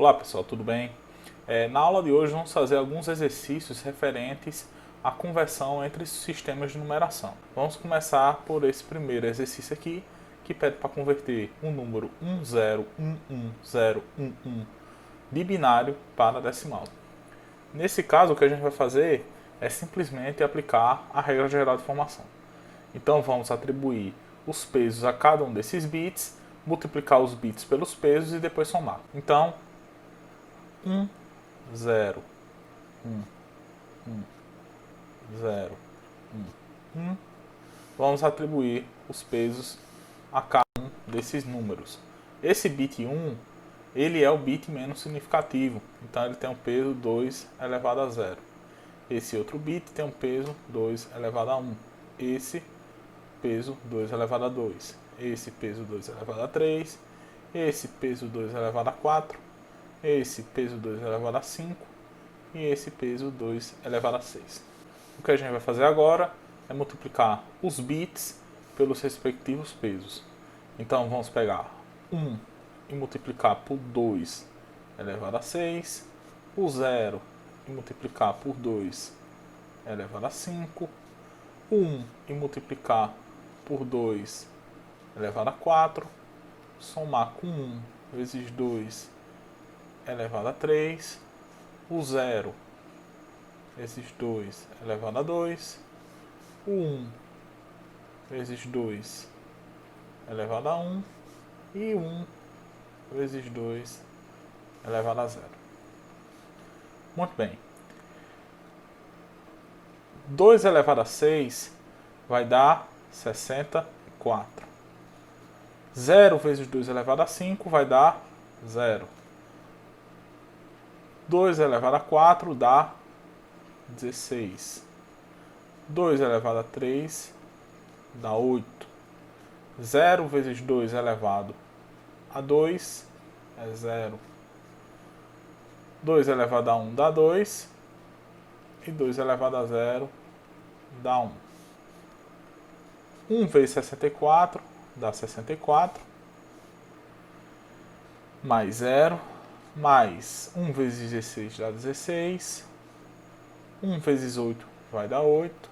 Olá pessoal, tudo bem? Na aula de hoje vamos fazer alguns exercícios referentes à conversão entre sistemas de numeração. Vamos começar por esse primeiro exercício aqui, que pede para converter um número 101111 de binário para decimal. Nesse caso, o que a gente vai fazer é simplesmente aplicar a regra geral de formação. Então vamos atribuir os pesos a cada um desses bits, multiplicar os bits pelos pesos e depois somar. Então, 1, 0, 1, 1, 0, 1, 1. Vamos atribuir os pesos a cada um desses números. Esse bit 1, ele é o bit menos significativo, então ele tem um peso 2 elevado a 0. Esse outro bit tem um peso 2 elevado a 1. Esse peso 2 elevado a 2. Esse peso 2 elevado a 3. Esse peso 2 elevado a 4. Esse peso 2 elevado a 5. E esse peso 2 elevado a 6. O que a gente vai fazer agora é multiplicar os bits pelos respectivos pesos. Então vamos pegar 1 e multiplicar por 2 elevado a 6. O 0 e multiplicar por 2 elevado a 5. 1 e multiplicar por 2 elevado a 4. Somar com 1 vezes 2 elevado a 3. O 0 vezes 2 elevado a 2. O 1 vezes 2 elevado a 1. E 1 vezes 2 elevado a 0. Muito bem. 2 elevado a 6 vai dar 64. 0 vezes 2 elevado a 5 vai dar 0. 2 elevado a 4 dá 16. 2 elevado a 3 dá 8. 0 vezes 2 elevado a 2 é 0. 2 elevado a 1 dá 2. E 2 elevado a 0 dá 1. 1 vezes 64 dá 64. Mais 0. Mais 1 vezes 16 dá 16. 1 vezes 8 vai dar 8.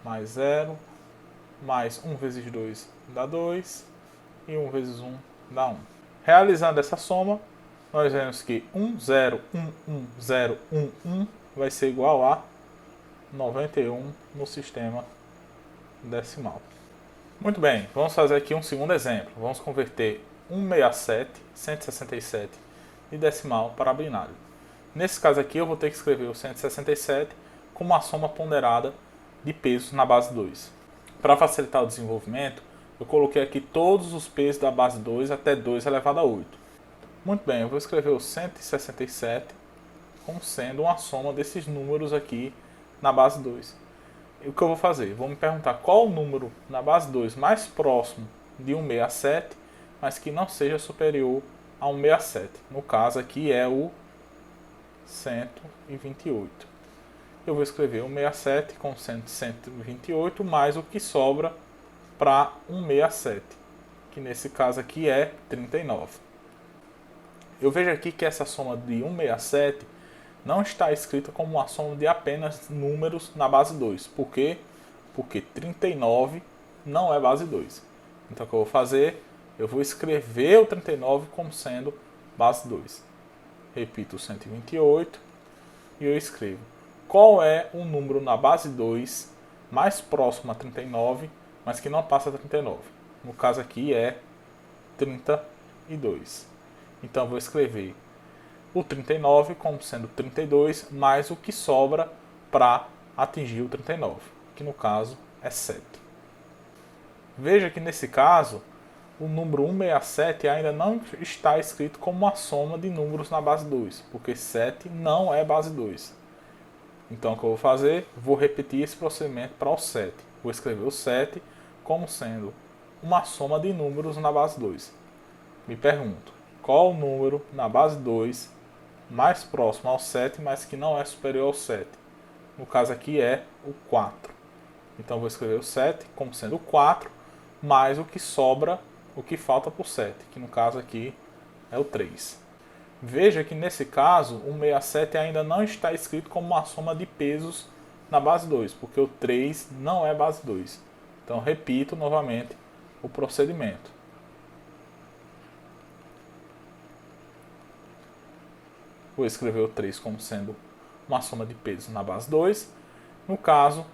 Mais 0. Mais 1 vezes 2 dá 2. E 1 vezes 1 dá 1. Realizando essa soma, nós vemos que 101111 vai ser igual a 91 no sistema decimal. Muito bem, vamos fazer aqui um segundo exemplo. Vamos converter 167 de decimal para binário. Nesse caso aqui eu vou ter que escrever o 167 como uma soma ponderada de pesos na base 2. Para facilitar o desenvolvimento, eu coloquei aqui todos os pesos da base 2 até 2 elevado a 8. Muito bem, eu vou escrever o 167 como sendo uma soma desses números aqui na base 2. E o que eu vou fazer? Vou me perguntar qual o número na base 2 mais próximo de 167, mas que não seja superior a 167. No caso aqui é o 128. Eu vou escrever 167 como sendo 128 mais o que sobra para 167, que nesse caso aqui é 39. Eu vejo aqui que essa soma de 167 não está escrita como uma soma de apenas números na base 2. Por quê? Porque 39 não é base 2. Então o que eu vou fazer? Eu vou escrever o 39 como sendo base 2. Repito o 128 e eu escrevo. Qual é o número na base 2 mais próximo a 39, mas que não passa de 39? No caso aqui é 32. Então eu vou escrever o 39 como sendo 32 mais o que sobra para atingir o 39, que no caso é 7. Veja que nesse caso o número 167 ainda não está escrito como uma soma de números na base 2, porque 7 não é base 2. Então o que eu vou fazer? Vou repetir esse procedimento para o 7. Vou escrever o 7 como sendo uma soma de números na base 2. Me pergunto, qual o número na base 2 mais próximo ao 7, mas que não é superior ao 7? No caso aqui é o 4. Então vou escrever o 7 como sendo o 4, mais o que sobra, o que falta por 7, que no caso aqui é o 3. Veja que nesse caso o 67 ainda não está escrito como uma soma de pesos na base 2, porque o 3 não é base 2. Então repito novamente o procedimento. Vou escrever o 3 como sendo uma soma de pesos na base 2. No caso,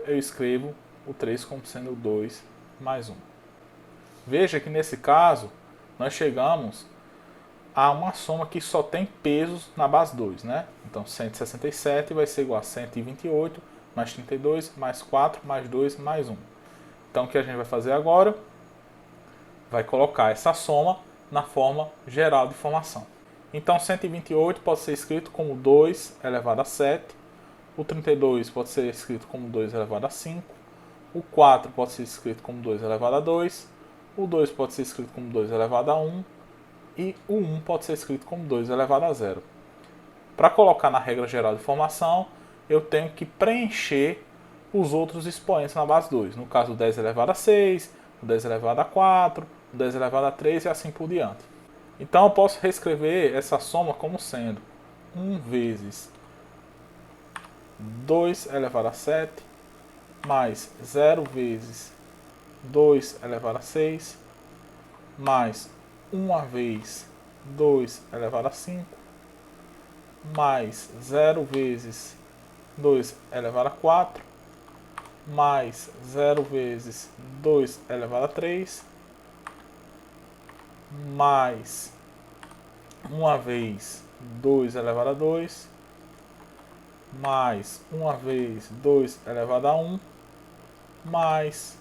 eu escrevo o 3 como sendo 2 mais 1. Veja que nesse caso, nós chegamos a uma soma que só tem pesos na base 2, né? Então 167 vai ser igual a 128 mais 32 mais 4 mais 2 mais 1. Então o que a gente vai fazer agora? Vai colocar essa soma na forma geral de informação. Então 128 pode ser escrito como 2 elevado a 7, o 32 pode ser escrito como 2 elevado a 5, o 4 pode ser escrito como 2 elevado a 2, o 2 pode ser escrito como 2 elevado a 1 e o 1 pode ser escrito como 2 elevado a 0. Para colocar na regra geral de formação, eu tenho que preencher os outros expoentes na base 2. No caso, o 10 elevado a 6, o 10 elevado a 4, o 10 elevado a 3 e assim por diante. Então eu posso reescrever essa soma como sendo 1 vezes 2 elevado a 7 mais 0 vezes 2 elevado a 6 mais 1 vez 2 elevado a 5 mais 0 vezes 2 elevado a 4 mais 0 vezes 2 elevado a 3 mais 1 vez 2 elevado a 2 mais 1 vez 2 elevado a 1 mais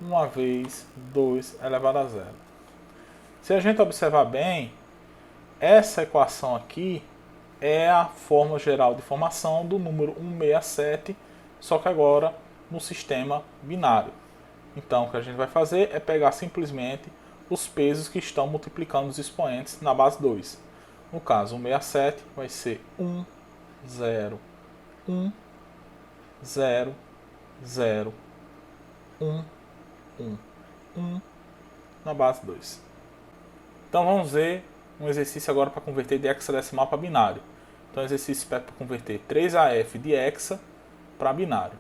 1 vez 2 elevado a 0. Se a gente observar bem, essa equação aqui é a forma geral de formação do número 167, só que agora no sistema binário. Então o que a gente vai fazer é pegar simplesmente os pesos que estão multiplicando os expoentes na base 2. No caso, 167 vai ser 1, 0, 1, 0, 0, 1, 1, 1 na base 2. Então vamos ver um exercício agora para converter de hexadecimal para binário. Então o exercício pede para converter 3AF de hexa para binário.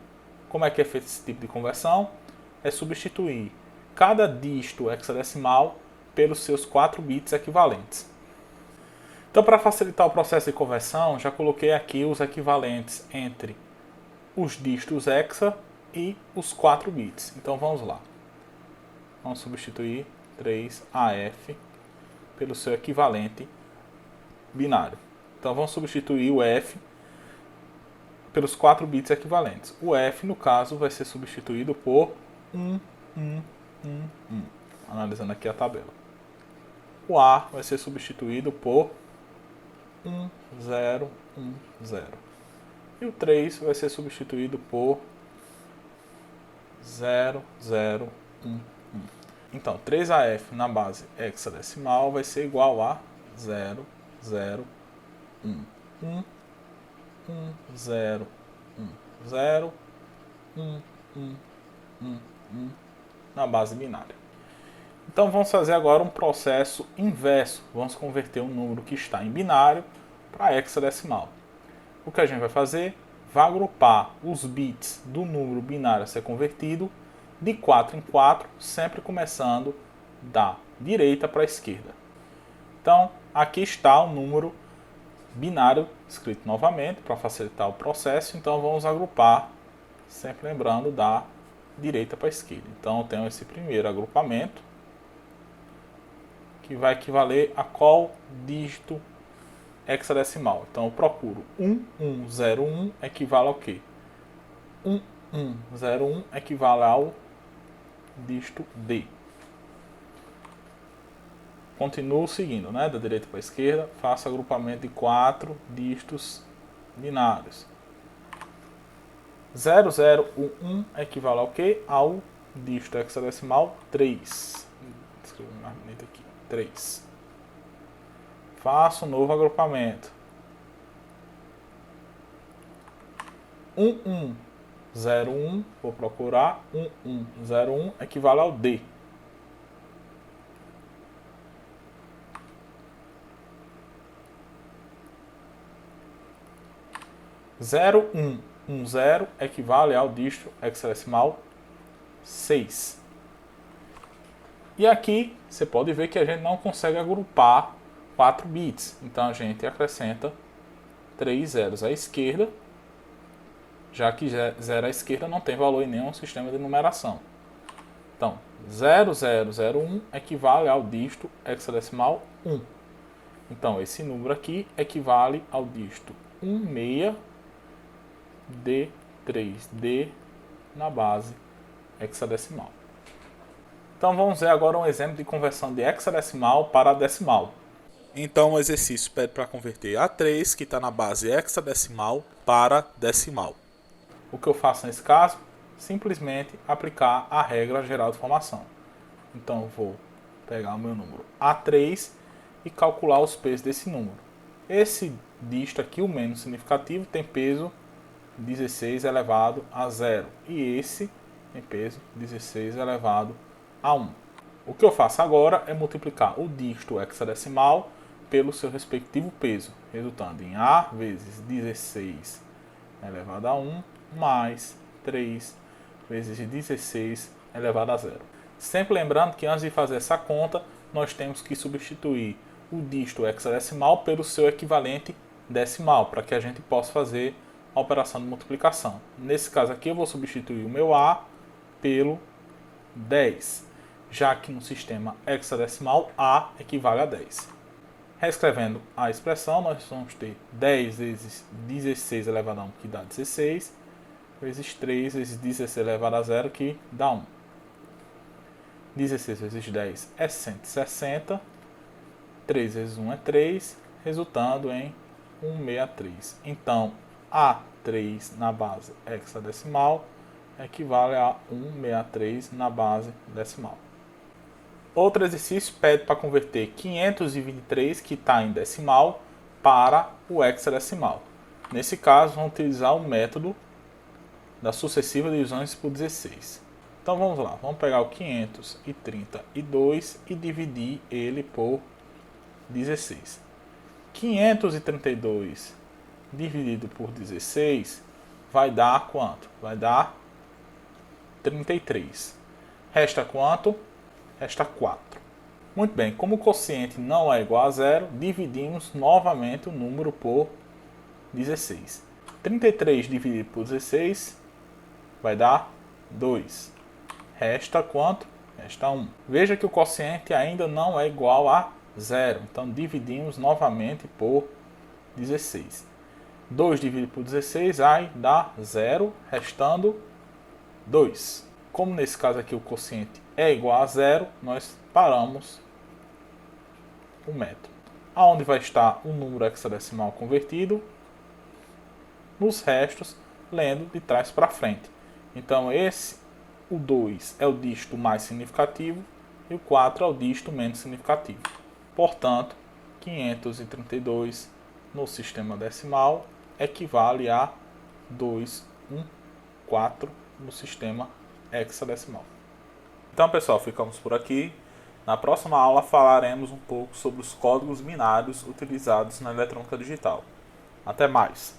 Como é que é feito esse tipo de conversão? É substituir cada dígito hexadecimal pelos seus 4 bits equivalentes. Então, para facilitar o processo de conversão, já coloquei aqui os equivalentes entre os dígitos hexa e os 4 bits. Então vamos lá. Vamos substituir 3AF pelo seu equivalente binário. Então vamos substituir o F pelos 4 bits equivalentes. O F, no caso, vai ser substituído por 1, 1, 1, 1. Analisando aqui a tabela. O A vai ser substituído por 1, 0, 1, 0. E o 3 vai ser substituído por 0, 0, 1, 1. Então, 3AF na base hexadecimal vai ser igual a 0, 0, 1, 1, 1, 0, 1, 0, 1, 1, 1, 1 na base binária. Então vamos fazer agora um processo inverso. Vamos converter um número que está em binário para hexadecimal. O que a gente vai fazer? Vai agrupar os bits do número binário a ser convertido de 4 em 4, sempre começando da direita para a esquerda. Então, aqui está o número binário escrito novamente para facilitar o processo. Então, vamos agrupar, sempre lembrando da direita para a esquerda. Então, eu tenho esse primeiro agrupamento, que vai equivaler a qual dígito hexadecimal. Então eu procuro 1101 equivale ao quê? 1101 equivale ao dígito D. Continuo seguindo, né? Da direita para a esquerda, faço agrupamento de 4 dígitos binários. 0011 equivale ao quê? Ao dígito hexadecimal 3. Vou escrever mais bonito aqui. 3. Faço um novo agrupamento. 1101, vou procurar 1101 equivale ao D. 0110 equivale ao dígito hexadecimal 6. E aqui você pode ver que a gente não consegue agrupar 4 bits. Então a gente acrescenta 3 zeros à esquerda, já que 0 à esquerda não tem valor em nenhum sistema de numeração. Então, 0001 equivale ao dígito hexadecimal 1. Então, esse número aqui equivale ao dígito 16D3D na base hexadecimal. Então, vamos ver agora um exemplo de conversão de hexadecimal para decimal. Então, o exercício pede para converter A3, que está na base hexadecimal, para decimal. O que eu faço nesse caso? Simplesmente aplicar a regra geral de formação. Então, eu vou pegar o meu número A3 e calcular os pesos desse número. Esse dígito aqui, o menos significativo, tem peso 16 elevado a 0. E esse tem peso 16 elevado a 1. O que eu faço agora é multiplicar o dígito hexadecimal pelo seu respectivo peso, resultando em A vezes 16 elevado a 1 mais 3 vezes 16 elevado a 0. Sempre lembrando que antes de fazer essa conta, nós temos que substituir o dígito hexadecimal pelo seu equivalente decimal, para que a gente possa fazer a operação de multiplicação. Nesse caso aqui eu vou substituir o meu A pelo 10, já que no sistema hexadecimal A equivale a 10. Reescrevendo a expressão, nós vamos ter 10 vezes 16 elevado a 1, que dá 16, vezes 3 vezes 16 elevado a 0, que dá 1. 16 vezes 10 é 160, 3 vezes 1 é 3, resultando em 163. Então, A3 na base hexadecimal equivale a 163 na base decimal. Outro exercício pede para converter 523, que está em decimal, para o hexadecimal. Nesse caso, vamos utilizar o método das sucessivas divisões por 16. Então vamos lá, vamos pegar o 532 e dividir ele por 16. 532 dividido por 16 vai dar quanto? Vai dar 33. Resta quanto? Resta 4. Muito bem, como o quociente não é igual a zero, dividimos novamente o número por 16. 33 dividido por 16 vai dar 2. Resta quanto? Resta 1. Veja que o quociente ainda não é igual a zero, então dividimos novamente por 16. 2 dividido por 16 vai dar 0, restando 2. Como nesse caso aqui o quociente é igual a 0, nós paramos o método. Aonde vai estar o número hexadecimal convertido? Nos restos, lendo de trás para frente. Então o 2 é o dígito mais significativo e o 4 é o dígito menos significativo. Portanto, 532 no sistema decimal equivale a 214 no sistema hexadecimal. Então, pessoal, ficamos por aqui. Na próxima aula falaremos um pouco sobre os códigos binários utilizados na eletrônica digital. Até mais!